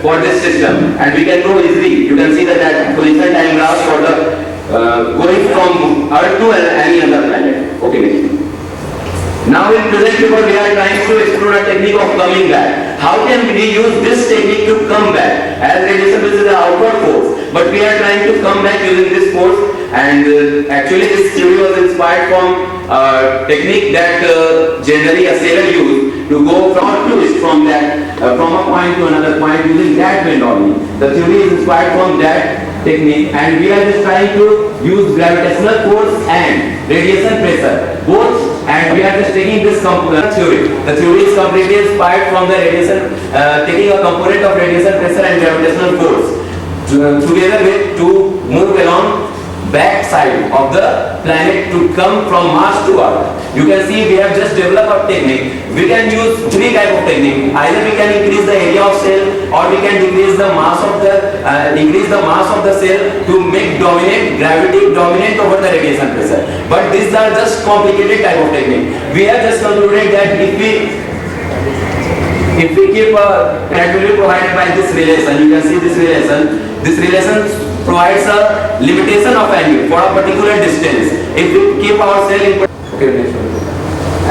for this system, and we can know easily. You can see that position time graph for the going from Earth to any other planet. Okay, next. Now in present paper we are trying to explore a technique of coming back. How can we use this technique to come back? As radiation is the outward force, but we are trying to come back using this force, and actually this theory was inspired from technique that generally a sailor used to go from from a point to another point using that wind only. The theory is inspired from that technique, and we are just trying to use gravitational force and radiation pressure both, and we are just taking this theory. The theory is completely inspired from the radiation, taking a component of radiation pressure and gravitational force together with to move along back side of the planet to come from Mars to Earth. You can see we have just developed a technique. We can use three type of technique. Either we can increase the area of cell, or we can decrease the mass of the cell to make gravity dominant over the radiation pressure. But these are just complicated type of technique. We have just concluded that if we keep that will be provided by this relation. You can see this relation. This relation provides a limitation of angle for a particular distance. If we keep our cell in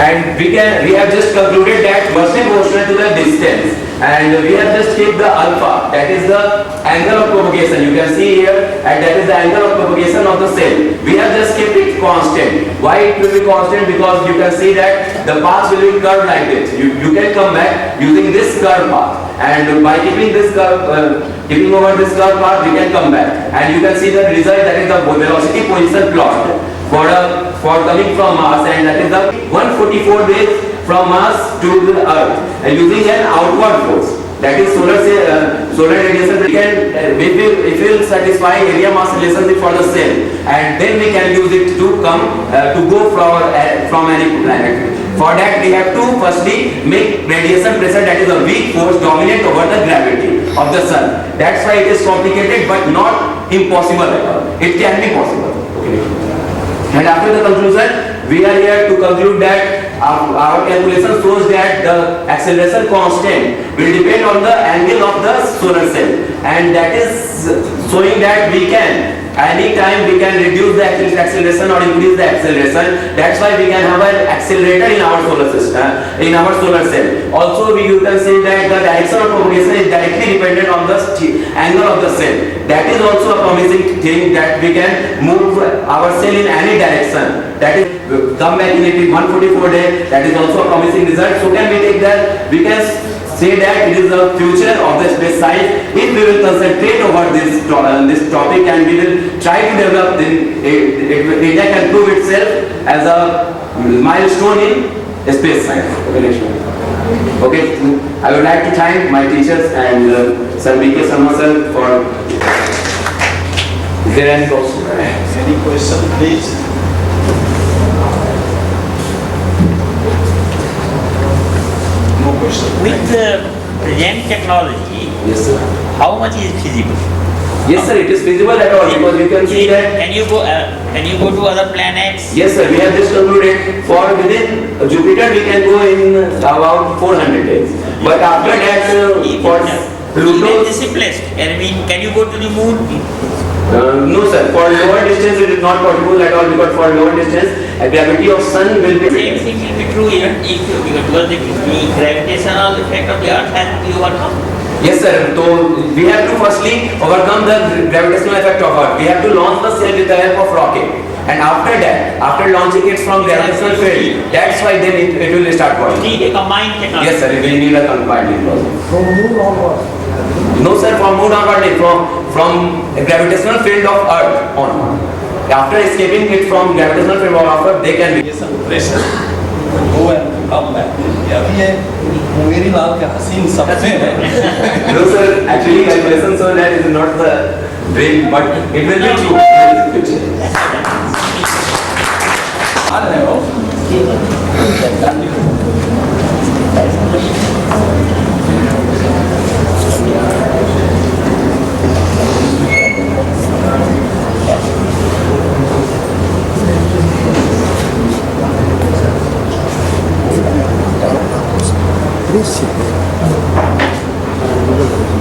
and we have just concluded that versus proportional to the distance, and we have just kept the alpha, that is the angle of propagation. You can see here, and that is the angle of propagation of the cell. We have just kept it constant. Why it will be constant? Because you can see that the path will be curved like this. You can come back using this curved path, and by keeping this curve, keeping over this curved path, we can come back, and you can see the result, that is the velocity position plot for coming from Mars, and that is the 144 days from Mars to the Earth, and using an outward force, that is solar radiation. We can if we will satisfy area mass relationship for the cell, and then we can use it to come to go from any planet. For that we have to firstly make radiation pressure, that is a weak force, dominant over the gravity of the sun. That's why it is complicated but not impossible at all. It can be possible. Okay. And after the conclusion, we are here to conclude that our calculation shows that the acceleration constant will depend on the angle of the solar cell, and that is showing that we can anytime we can reduce the acceleration or increase the acceleration. That's why we can have an accelerator in our solar system, in our solar cell. Also, you can say that the direction of propagation is directly dependent on the angle of the cell. That is also a promising thing, that we can move our cell in any direction. That is come back in 144 days. That is also a promising result. So can we take that? We can say that it is the future of the space science if we will concentrate over this topic, and we will try to develop. Then India can prove itself as a milestone in space science. Okay, I would like to thank my teachers and Sir B.K. Sharma sir for. Is there any question? Any question, please? No question. With the present technology, Yes, sir. how much is feasible? Yes, sir. It is feasible at all, because you can see that. Can you go to other planets? Yes, sir. We have just concluded for within Jupiter we can go in about 400 days. But after that, for Even Pluto. the simplest. I mean, can you go to the moon? No, sir. For lower distance it is not possible at all, because for lower distance a gravity of sun will be. Same thing will be true even if because the gravitational effect of the Earth has to be overcome. Yes, sir. So we have to firstly overcome the gravitational effect of Earth. We have to launch the cell with the help of rocket, and after that, after launching it from gravitational field, that's why then it will start working. Need a combined technology. Yes, sir. We need a combined technology. From moon onwards. No, sir. From moon onward, from a gravitational field of Earth onward. After escaping it from gravitational field of Earth, they can be. Pressure. Go and come back. अभी ये मुंगेरी लाल के हसीन सपने हैं. No, sir. Actually, calculation so that is not the dream, but it will be true in the future. आ रहे हो?